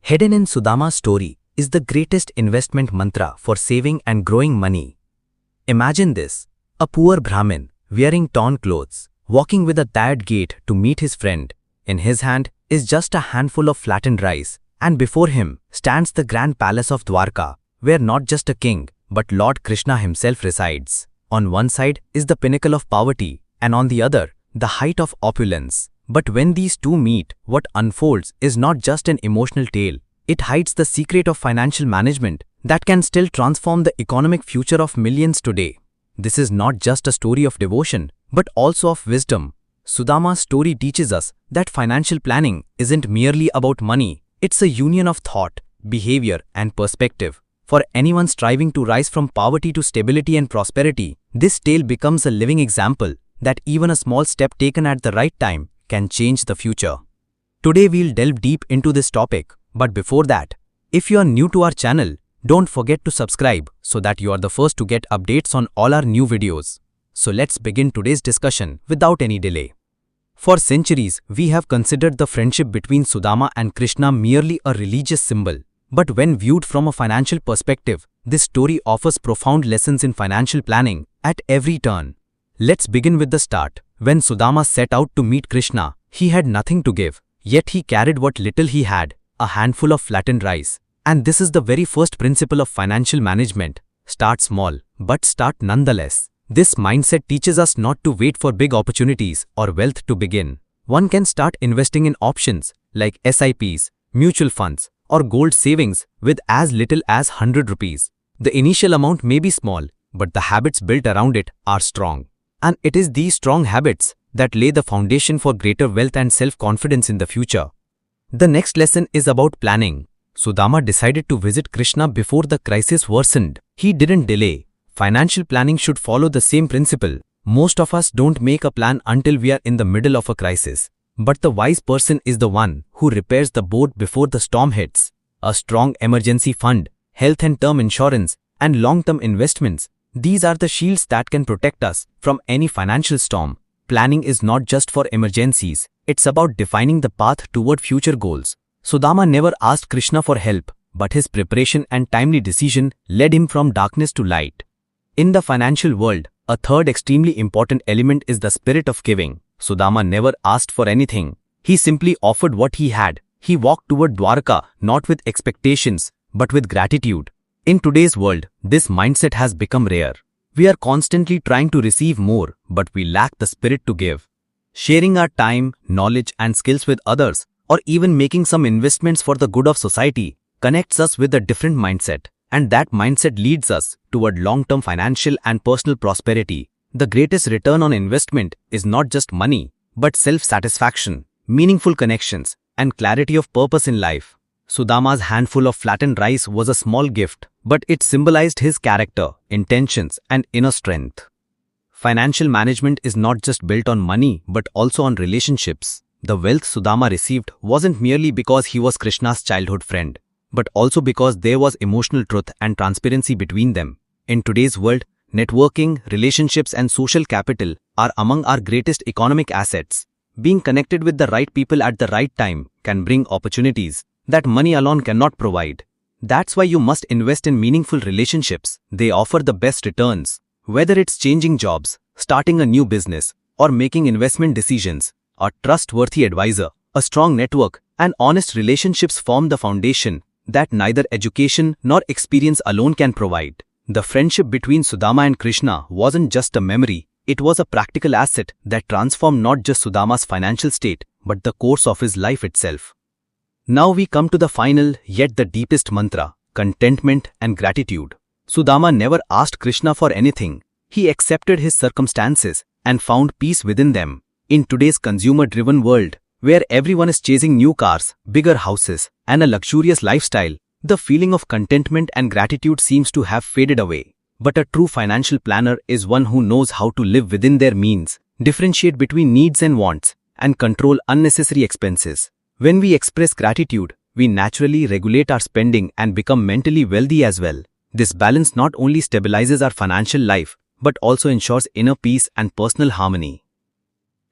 Hidden in Sudama's story is the greatest investment mantra for saving and growing money. Imagine this, a poor Brahmin, wearing torn clothes, walking with a tired gait to meet his friend. In his hand is just a handful of flattened rice, and before him stands the grand palace of Dwarka, where not just a king, but Lord Krishna himself resides. On one side is the pinnacle of poverty, and on the other, the height of opulence. But when these two meet, what unfolds is not just an emotional tale. It hides the secret of financial management that can still transform the economic future of millions today. This is not just a story of devotion, but also of wisdom. Sudama's story teaches us that financial planning isn't merely about money. It's a union of thought, behavior, and perspective. For anyone striving to rise from poverty to stability and prosperity, this tale becomes a living example that even a small step taken at the right time can change the future. Today we'll delve deep into this topic, but before that, if you are new to our channel, don't forget to subscribe so that you are the first to get updates on all our new videos. So let's begin today's discussion without any delay. For centuries, we have considered the friendship between Sudama and Krishna merely a religious symbol. But when viewed from a financial perspective, this story offers profound lessons in financial planning at every turn. Let's begin with the start. When Sudama set out to meet Krishna, he had nothing to give, yet he carried what little he had, a handful of flattened rice. And this is the very first principle of financial management. Start small, but start nonetheless. This mindset teaches us not to wait for big opportunities or wealth to begin. One can start investing in options like SIPs, mutual funds, or gold savings with as little as 100 rupees. The initial amount may be small, but the habits built around it are strong. And it is these strong habits that lay the foundation for greater wealth and self-confidence in the future. The next lesson is about planning. Sudama decided to visit Krishna before the crisis worsened. He didn't delay. Financial planning should follow the same principle. Most of us don't make a plan until we are in the middle of a crisis. But the wise person is the one who repairs the boat before the storm hits. A strong emergency fund, health and term insurance, and long-term investments. These are the shields that can protect us from any financial storm. Planning is not just for emergencies. It's about defining the path toward future goals. Sudama never asked Krishna for help, but his preparation and timely decision led him from darkness to light. In the financial world, a third extremely important element is the spirit of giving. Sudama never asked for anything. He simply offered what he had. He walked toward Dwarka not with expectations, but with gratitude. In today's world, this mindset has become rare. We are constantly trying to receive more, but we lack the spirit to give. Sharing our time, knowledge, and skills with others, or even making some investments for the good of society, connects us with a different mindset. And that mindset leads us toward long-term financial and personal prosperity. The greatest return on investment is not just money, but self-satisfaction, meaningful connections, and clarity of purpose in life. Sudama's handful of flattened rice was a small gift, but it symbolized his character, intentions, and inner strength. Financial management is not just built on money, but also on relationships. The wealth Sudama received wasn't merely because he was Krishna's childhood friend, but also because there was emotional truth and transparency between them. In today's world, networking, relationships, and social capital are among our greatest economic assets. Being connected with the right people at the right time can bring opportunities that money alone cannot provide. That's why you must invest in meaningful relationships. They offer the best returns. Whether it's changing jobs, starting a new business, or making investment decisions, a trustworthy advisor, a strong network, and honest relationships form the foundation that neither education nor experience alone can provide. The friendship between Sudama and Krishna wasn't just a memory, it was a practical asset that transformed not just Sudama's financial state, but the course of his life itself. Now we come to the final, yet the deepest mantra, contentment and gratitude. Sudama never asked Krishna for anything. He accepted his circumstances and found peace within them. In today's consumer-driven world, where everyone is chasing new cars, bigger houses, and a luxurious lifestyle, the feeling of contentment and gratitude seems to have faded away. But a true financial planner is one who knows how to live within their means, differentiate between needs and wants, and control unnecessary expenses. When we express gratitude, we naturally regulate our spending and become mentally wealthy as well. This balance not only stabilizes our financial life, but also ensures inner peace and personal harmony.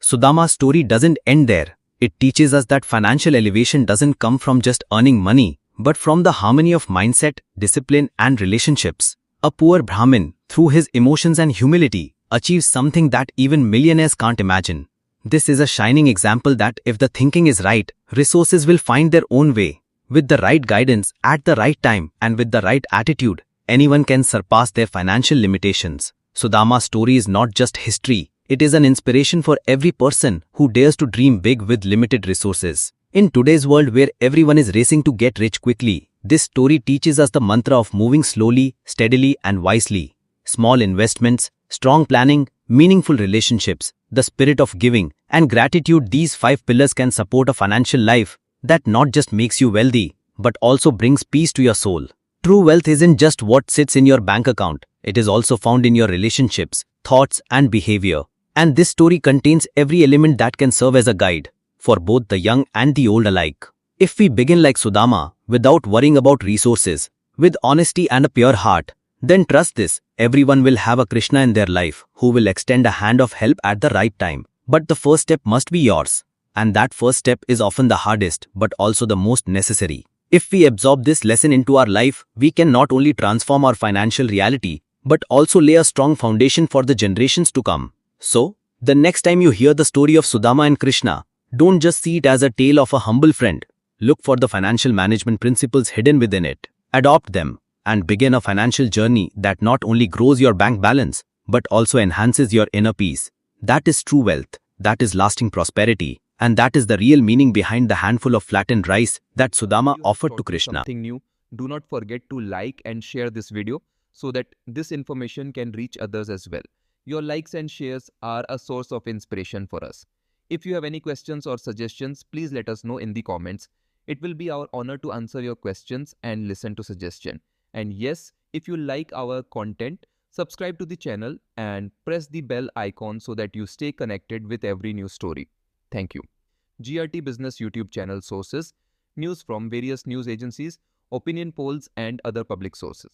Sudama's story doesn't end there. It teaches us that financial elevation doesn't come from just earning money, but from the harmony of mindset, discipline, and relationships. A poor Brahmin, through his emotions and humility, achieves something that even millionaires can't imagine. This is a shining example that if the thinking is right, resources will find their own way. With the right guidance, at the right time, and with the right attitude, anyone can surpass their financial limitations. Sudama's story is not just history, it is an inspiration for every person who dares to dream big with limited resources. In today's world where everyone is racing to get rich quickly, this story teaches us the mantra of moving slowly, steadily, and wisely. Small investments, strong planning, meaningful relationships, the spirit of giving, and gratitude, these 5 pillars can support a financial life that not just makes you wealthy, but also brings peace to your soul. True wealth isn't just what sits in your bank account, it is also found in your relationships, thoughts, and behavior. And this story contains every element that can serve as a guide for both the young and the old alike. If we begin like Sudama, without worrying about resources, with honesty and a pure heart, then trust this, everyone will have a Krishna in their life who will extend a hand of help at the right time. But the first step must be yours. And that first step is often the hardest, but also the most necessary. If we absorb this lesson into our life, we can not only transform our financial reality, but also lay a strong foundation for the generations to come. So, the next time you hear the story of Sudama and Krishna, don't just see it as a tale of a humble friend. Look for the financial management principles hidden within it. Adopt them, and begin a financial journey that not only grows your bank balance, but also enhances your inner peace. That is true wealth, that is lasting prosperity, and that is the real meaning behind the handful of flattened rice that Sudama offered to Krishna. Something new, do not forget to like and share this video so that this information can reach others as well. Your likes and shares are a source of inspiration for us. If you have any questions or suggestions, please let us know in the comments. It will be our honor to answer your questions and listen to suggestions. And yes, if you like our content, subscribe to the channel and press the bell icon so that you stay connected with every new story. Thank you. GRT Business YouTube channel sources, news from various news agencies, opinion polls, and other public sources.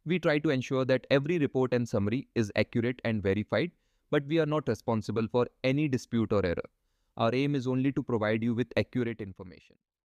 We try to ensure that every report and summary is accurate and verified, but we are not responsible for any dispute or error. Our aim is only to provide you with accurate information.